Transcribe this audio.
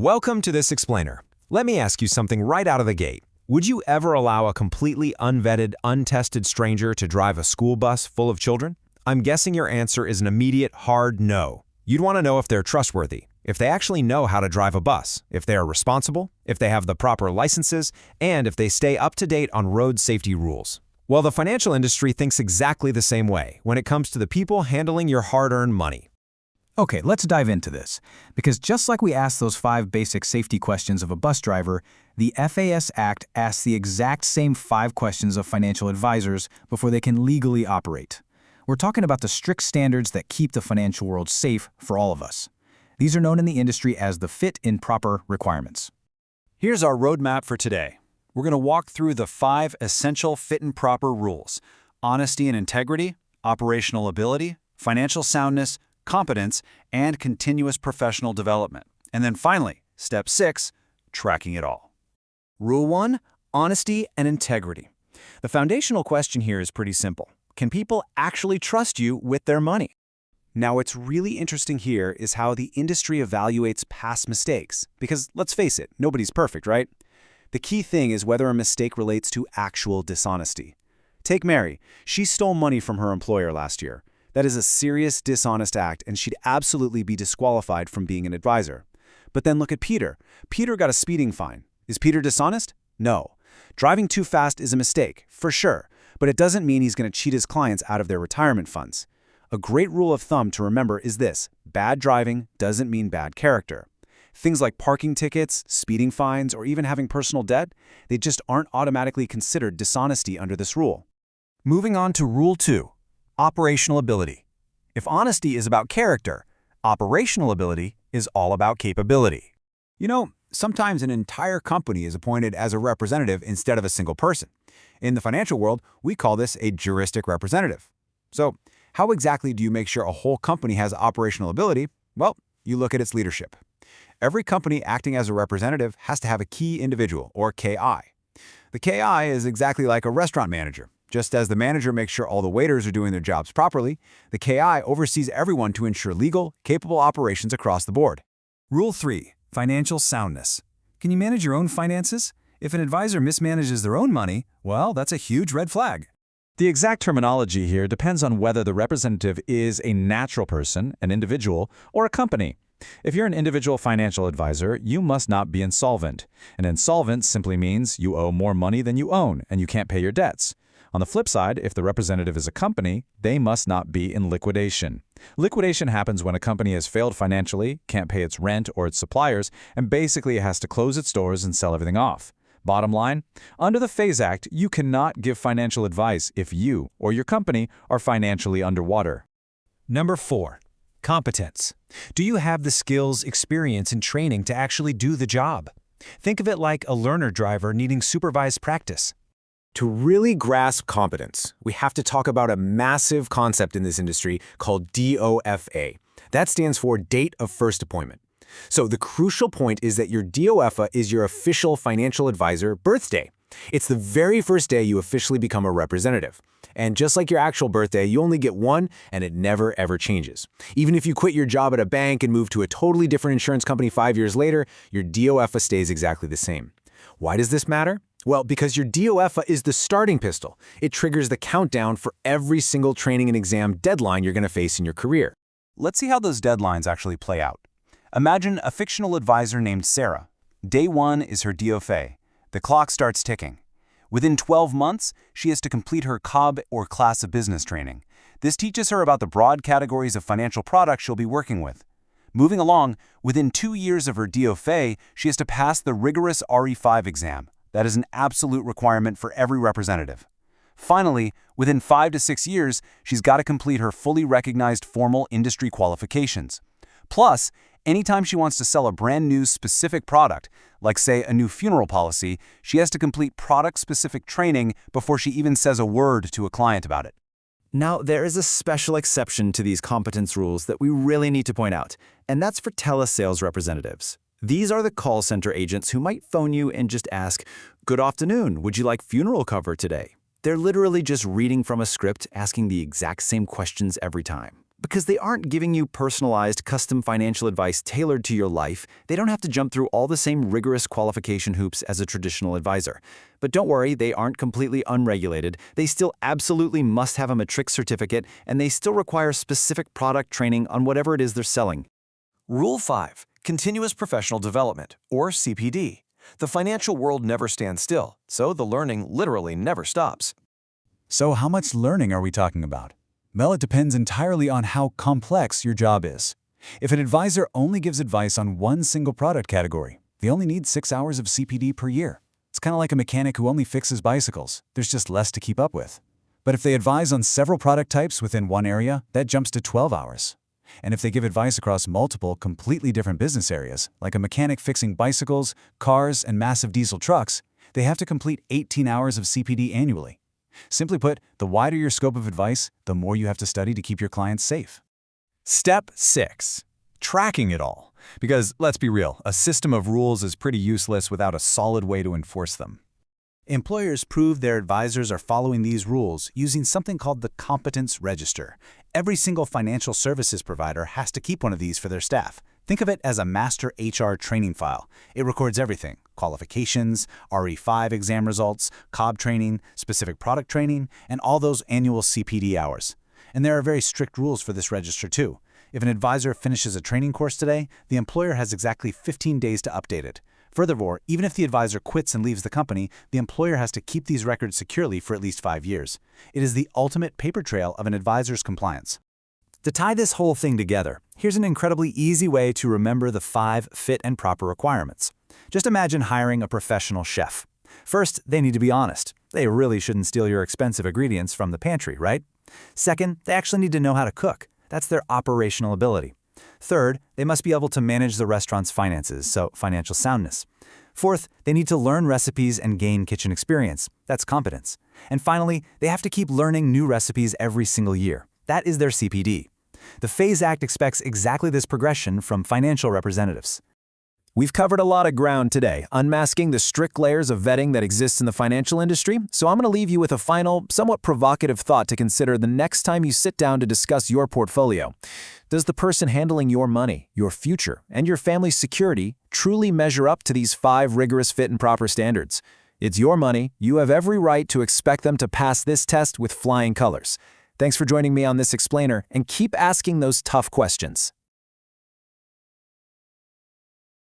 Welcome to This Explainer. Let me ask you something right out of the gate. Would you ever allow a completely unvetted, untested stranger to drive a school bus full of children? I'm guessing your answer is an immediate, hard no. You'd want to know if they're trustworthy, if they actually know how to drive a bus, if they are responsible, if they have the proper licenses, and if they stay up to date on road safety rules. Well, the financial industry thinks exactly the same way when it comes to the people handling your hard-earned money. Okay, let's dive into this, because just like we asked those 5 basic safety questions of a bus driver, the FAS Act asks the exact same 5 questions of financial advisors before they can legally operate. We're talking about the strict standards that keep the financial world safe for all of us. These are known in the industry as the fit and proper requirements. Here's our roadmap for today. We're going to walk through the 5 essential fit and proper rules: honesty and integrity, operational ability, financial soundness, competence, and continuous professional development. And then finally, step 6, tracking it all. Rule 1, honesty and integrity. The foundational question here is pretty simple. Can people actually trust you with their money? Now, what's really interesting here is how the industry evaluates past mistakes. Because let's face it, nobody's perfect, right? The key thing is whether a mistake relates to actual dishonesty. Take Mary. She stole money from her employer last year. That is a serious dishonest act, and she'd absolutely be disqualified from being an advisor. But then look at Peter. Peter got a speeding fine. Is Peter dishonest? No. Driving too fast is a mistake, for sure, but it doesn't mean he's going to cheat his clients out of their retirement funds. A great rule of thumb to remember is this: bad driving doesn't mean bad character. Things like parking tickets, speeding fines, or even having personal debt, they just aren't automatically considered dishonesty under this rule. Moving on to Rule 2. Operational ability. If honesty is about character, operational ability is all about capability. You know, sometimes an entire company is appointed as a representative instead of a single person. In the financial world, we call this a juristic representative. So, how exactly do you make sure a whole company has operational ability? Well, you look at its leadership. Every company acting as a representative has to have a key individual, or KI. The KI is exactly like a restaurant manager. Just as the manager makes sure all the waiters are doing their jobs properly, the KI oversees everyone to ensure legal, capable operations across the board. Rule 3. Financial soundness. Can you manage your own finances? If an advisor mismanages their own money, well, that's a huge red flag. The exact terminology here depends on whether the representative is a natural person, an individual, or a company. If you're an individual financial advisor, you must not be insolvent. An insolvent simply means you owe more money than you own and you can't pay your debts. On the flip side, if the representative is a company, they must not be in liquidation. Liquidation happens when a company has failed financially, can't pay its rent or its suppliers, and basically it has to close its doors and sell everything off. Bottom line, under the FAS Act, you cannot give financial advice if you or your company are financially underwater. Number 4, competence. Do you have the skills, experience, and training to actually do the job? Think of it like a learner driver needing supervised practice. To really grasp competence, we have to talk about a massive concept in this industry called DOFA. That stands for Date of First Appointment. So the crucial point is that your DOFA is your official financial advisor birthday. It's the very first day you officially become a representative. And just like your actual birthday, you only get one, and it never ever changes. Even if you quit your job at a bank and move to a totally different insurance company 5 years later, your DOFA stays exactly the same. Why does this matter? Well, because your DOFA is the starting pistol. It triggers the countdown for every single training and exam deadline you're going to face in your career. Let's see how those deadlines actually play out. Imagine a fictional advisor named Sarah. Day 1 is her DOFA. The clock starts ticking. Within 12 months, she has to complete her COB or Class of Business training. This teaches her about the broad categories of financial products she'll be working with. Moving along, within 2 years of her DOFA, she has to pass the rigorous RE5 exam. That is an absolute requirement for every representative. Finally, within 5 to 6 years, she's got to complete her fully recognized formal industry qualifications. Plus, anytime she wants to sell a brand new specific product, like say a new funeral policy, she has to complete product-specific training before she even says a word to a client about it. Now, there is a special exception to these competence rules that we really need to point out, and that's for telesales representatives. These are the call center agents who might phone you and just ask, "Good afternoon, would you like funeral cover today?" They're literally just reading from a script, asking the exact same questions every time. Because they aren't giving you personalized, custom financial advice tailored to your life, they don't have to jump through all the same rigorous qualification hoops as a traditional advisor. But don't worry, they aren't completely unregulated. They still absolutely must have a matric certificate, and they still require specific product training on whatever it is they're selling. Rule 5. Continuous Professional Development, or CPD. The financial world never stands still, so the learning literally never stops. So how much learning are we talking about? Well, it depends entirely on how complex your job is. If an advisor only gives advice on one single product category, they only need 6 hours of CPD per year. It's kind of like a mechanic who only fixes bicycles. There's just less to keep up with. But if they advise on several product types within one area, that jumps to 12 hours. And if they give advice across multiple, completely different business areas, like a mechanic fixing bicycles, cars, and massive diesel trucks, they have to complete 18 hours of CPD annually. Simply put, the wider your scope of advice, the more you have to study to keep your clients safe. Step 6. Tracking it all. Because, let's be real, a system of rules is pretty useless without a solid way to enforce them. Employers prove their advisors are following these rules using something called the Competence Register. Every single financial services provider has to keep one of these for their staff. Think of it as a master HR training file. It records everything: qualifications, RE5 exam results, COB training, specific product training, and all those annual CPD hours. And there are very strict rules for this register too. If an advisor finishes a training course today, the employer has exactly 15 days to update it. Furthermore, even if the advisor quits and leaves the company, the employer has to keep these records securely for at least 5 years. It is the ultimate paper trail of an advisor's compliance. To tie this whole thing together, here's an incredibly easy way to remember the 5 fit and proper requirements. Just imagine hiring a professional chef. First, they need to be honest. They really shouldn't steal your expensive ingredients from the pantry, right? Second, they actually need to know how to cook. That's their operational ability. Third, they must be able to manage the restaurant's finances, so financial soundness. Fourth, they need to learn recipes and gain kitchen experience. That's competence. And finally, they have to keep learning new recipes every single year. That is their CPD. The FASE Act expects exactly this progression from financial representatives. We've covered a lot of ground today, unmasking the strict layers of vetting that exists in the financial industry, so I'm going to leave you with a final, somewhat provocative thought to consider the next time you sit down to discuss your portfolio. Does the person handling your money, your future, and your family's security truly measure up to these 5 rigorous fit and proper standards? It's your money. You have every right to expect them to pass this test with flying colors. Thanks for joining me on this explainer, and keep asking those tough questions.